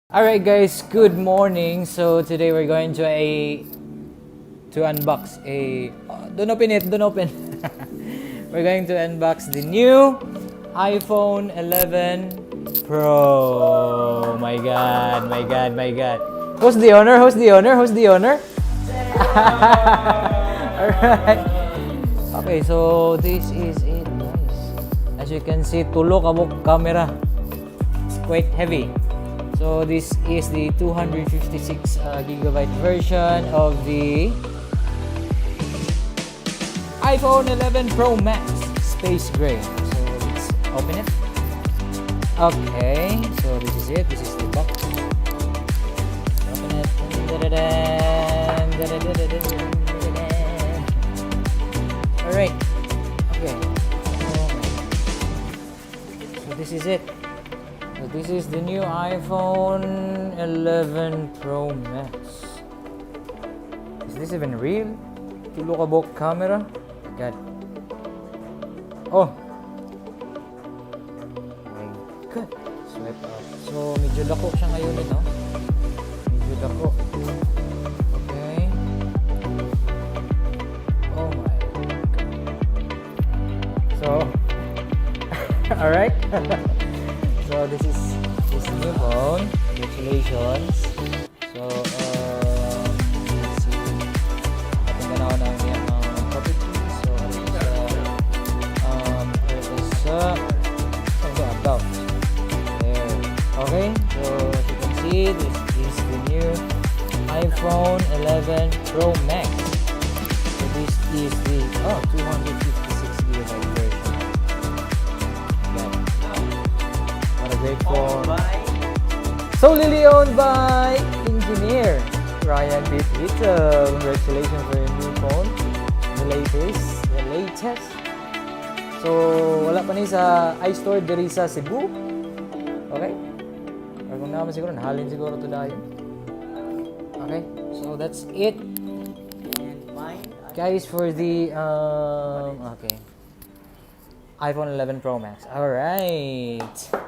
Alright guys, good morning. So today we're going to unbox a don't open it, don't open. We're going to unbox the new iPhone 11 Pro. My god, my god, my god. Who's the owner? Who's the owner? Who's the owner? Alright. Okay, so this is it guys. As you can see, tulo kabuk camera. It's quite heavy. So this is the 256 gigabyte version of the iPhone 11 Pro Max Space Gray. So let's open it. Okay, so this is it. This is the box. Open it. Alright. Okay. So this is it. So this is the new iPhone 11 Pro Max. Is this even real? Tulo ka buok camera? God. Oh! My God. Swipe up. So, medyo lako siya ngayon, no? Medyo lako. Okay. Oh my God. So, alright. So this is this new phone. Congratulations. So let's see. Ating ganaw na ang iyang properties. So about there. Okay. So as you can see, this is the new iPhone 11 Pro Max. So this is the 256 gigabyte version. Great phone. Solely owned by engineer Ryan Bitito. Congratulations for your new phone. The latest. So, wala pa ni sa iStore diri sa Cebu. Okay? Or kung naman siguro, nahalin siguro to dahil. Okay? So, that's it. Guys, for the okay, iPhone 11 Pro Max. Alright.